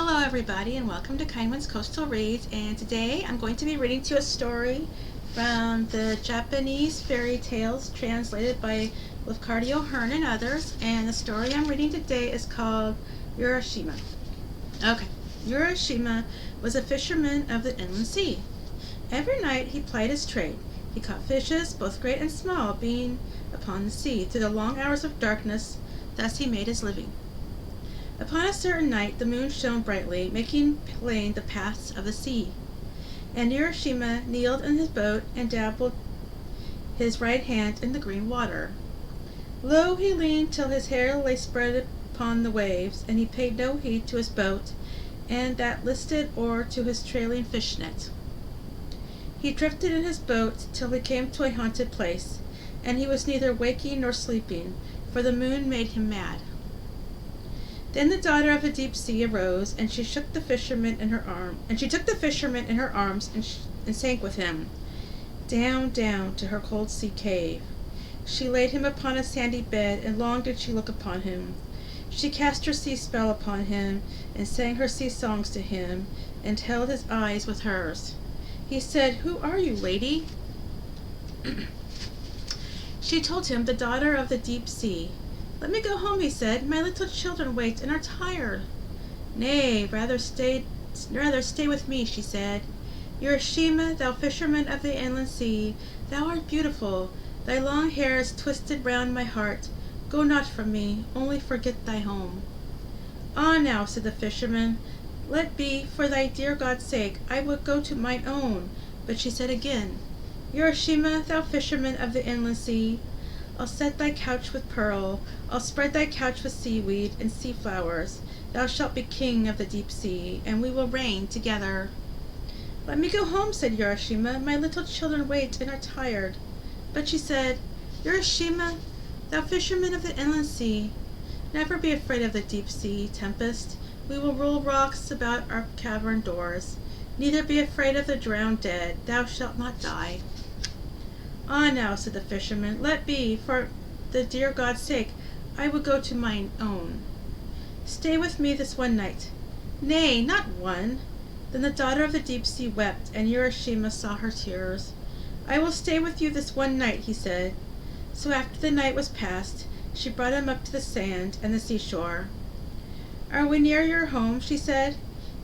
Hello everybody and welcome to Kindwyn's Coastal Reads, and today I'm going to be reading to you a story from the Japanese fairy tales translated by Lafcadio Hearn and Others, and the story I'm reading today is called Urashima. Okay, Urashima was a fisherman of the inland sea. Every night he plied his trade. He caught fishes, both great and small, being upon the sea through the long hours of darkness. Thus he made his living. Upon a certain night the moon shone brightly, making plain the paths of the sea. And Urashima kneeled in his boat and dabbled his right hand in the green water. Low he leaned till his hair lay spread upon the waves, and he paid no heed to his boat, and that listed oar to his trailing fish-net. He drifted in his boat till he came to a haunted place, and he was neither waking nor sleeping, for the moon made him mad. Then the daughter of the deep sea arose, and she took the fisherman in her arms and sank with him down to her cold sea cave. She laid him upon a sandy bed, and long did she look upon him. She cast her sea spell upon him, and sang her sea songs to him, and held his eyes with hers. He said, "Who are you, lady?" She told him, "The daughter of the deep sea." "Let me go home," he said. "My little children wait and are tired." "Nay, rather stay with me," she said. "Urashima, thou fisherman of the inland sea, thou art beautiful. Thy long hair is twisted round my heart. Go not from me, only forget thy home." "Ah, now," said the fisherman, "let be, for thy dear God's sake. I would go to mine own." But she said again, "Urashima, thou fisherman of the inland sea, I'll set thy couch with pearl, I'll spread thy couch with seaweed and sea flowers. Thou shalt be king of the deep sea, and we will reign together." "Let me go home," said Urashima. "My little children wait and are tired." But she said, "Urashima, thou fisherman of the inland sea, never be afraid of the deep sea tempest. We will roll rocks about our cavern doors. Neither be afraid of the drowned dead. Thou shalt not die." "Ah, now," said the fisherman, "let be, for the dear God's sake. I would go to mine own." "Stay with me this one night." "Nay, not one." Then the daughter of the deep sea wept, and Urashima saw her tears. "I will stay with you this one night," he said. So after the night was past, she brought him up to the sand and the seashore. "Are we near your home?" she said.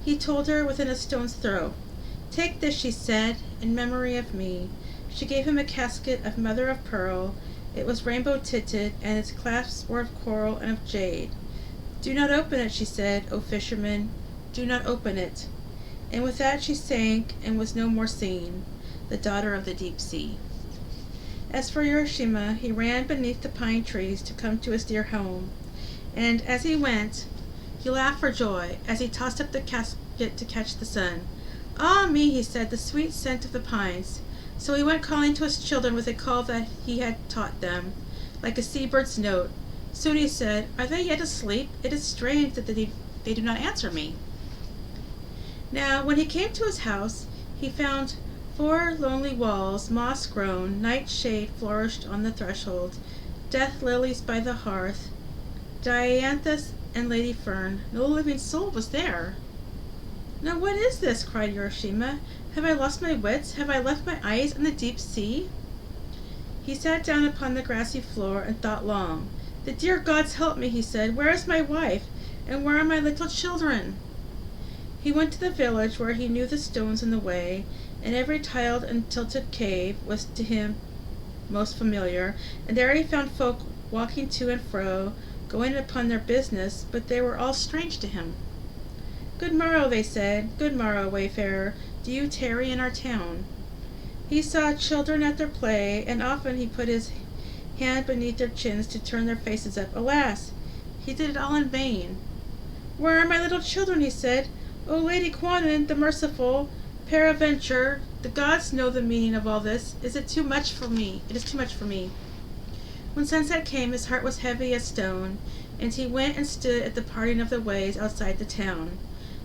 He told her, within a stone's throw. "Take this," she said, "in memory of me." She gave him a casket of mother of pearl. It was rainbow-tinted, and its clasps were of coral and of jade. "Do not open it," she said, "O fisherman, do not open it." And with that she sank and was no more seen, the daughter of the deep sea. As for Urashima, he ran beneath the pine trees to come to his dear home, and as he went, he laughed for joy as he tossed up the casket to catch the sun. "Ah me," he said, "the sweet scent of the pines." So he went calling to his children with a call that he had taught them, like a seabird's note. Soon he said, "Are they yet asleep? It is strange that they do not answer me." Now when he came to his house, he found 4 lonely walls, moss-grown. Nightshade flourished on the threshold, death lilies by the hearth, dianthus and lady fern. No living soul was there. "Now what is this?" cried Urashima. "Have I lost my wits? Have I left my eyes in the deep sea?" He sat down upon the grassy floor and thought long. "The dear gods help me," he said. "Where is my wife? And where are my little children?" He went to the village, where he knew the stones in the way, and every tiled and tilted cave was to him most familiar, and there he found folk walking to and fro, going upon their business, but they were all strange to him. "Good morrow," they said. "Good morrow, wayfarer. Do you tarry in our town?" He saw children at their play, and often he put his hand beneath their chins to turn their faces up. Alas, he did it all in vain. "Where are my little children?" he said. "O Lady Kindwyn, the merciful, peradventure the gods know the meaning of all this. It is too much for me. When sunset came, his heart was heavy as stone, and he went and stood at the parting of the ways outside the town.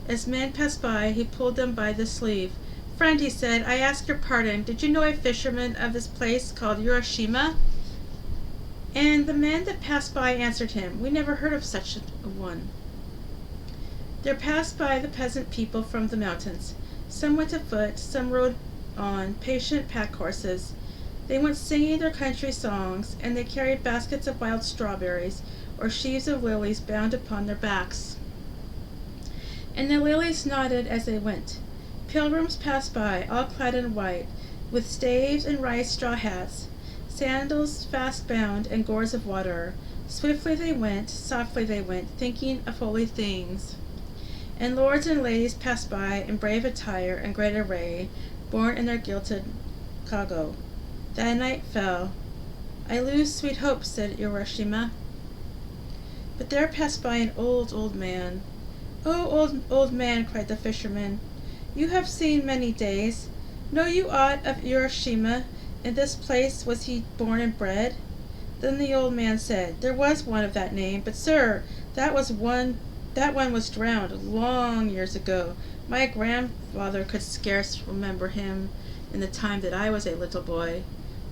As men passed by, he pulled them by the sleeve. "Friend," he said, "I ask your pardon. Did you know a fisherman of this place called Urashima?" And the men that passed by answered him, "We never heard of such a one." There passed by the peasant people from the mountains. Some went afoot, some rode on patient pack horses. They went singing their country songs, and they carried baskets of wild strawberries or sheaves of lilies bound upon their backs. And the lilies nodded as they went. Pilgrims passed by, all clad in white, with staves and rice straw hats, sandals fast bound, and gourds of water. Swiftly they went, softly they went, thinking of holy things. And lords and ladies passed by in brave attire and great array, borne in their gilded kago. That night fell. I lose sweet hope, said Urashima. But there passed by an old man. Oh, old man, cried the fisherman, you have seen many days. Know you aught of Urashima? In this place was he born and bred? Then the old man said, there was one of that name, but sir, that one was drowned long years ago. My grandfather could scarce remember him in the time that I was a little boy.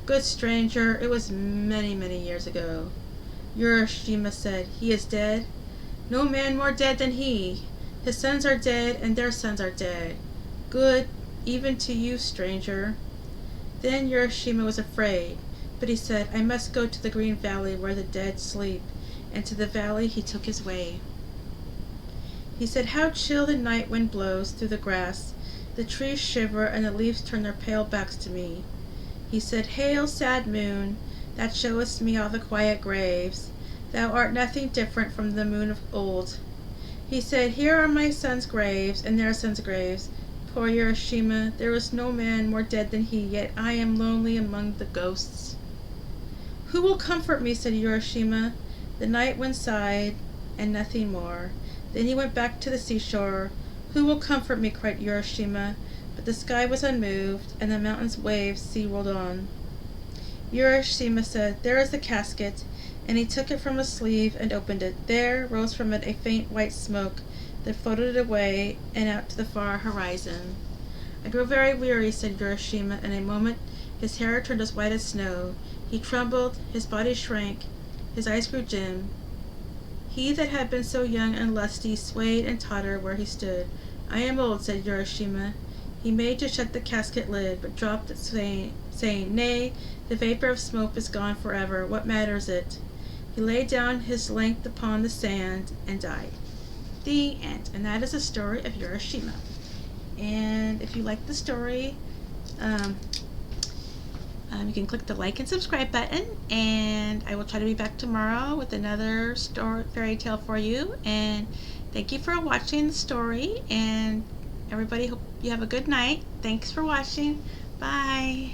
Good stranger, it was many years ago. Urashima said, he is dead? No man more dead than he. His sons are dead, and their sons are dead. Good, even to you, stranger. Then Urashima was afraid, but he said, I must go to the green valley where the dead sleep, and to the valley he took his way. He said, how chill the night wind blows through the grass. The trees shiver, and the leaves turn their pale backs to me. He said, hail, sad moon, that showest me all the quiet graves. Thou art nothing different from the moon of old. He said, here are my sons' graves, and their sons' graves. Poor Urashima, there is no man more dead than he, yet I am lonely among the ghosts. Who will comfort me, said Urashima. The night wind sighed, and nothing more. Then he went back to the seashore. Who will comfort me, cried Urashima. But the sky was unmoved, and the mountain's waves sea-rolled on. Urashima said, there is the casket, and he took it from a sleeve and opened it. There rose from it a faint white smoke that floated away and out to the far horizon. I grow very weary, said Urashima. In a moment his hair turned as white as snow. He trembled, his body shrank, his eyes grew dim. He that had been so young and lusty swayed and tottered where he stood. I am old, said Urashima. He made to shut the casket lid, but dropped it, saying, nay, the vapor of smoke is gone forever. What matters it? He lay down his length upon the sand and died. The end. And that is the story of Urashima. And if you like the story, you can click the like and subscribe button, and I will try to be back tomorrow with another fairy tale for you. And thank you for watching the story, and everybody, hope you have a good night. Thanks for watching. Bye.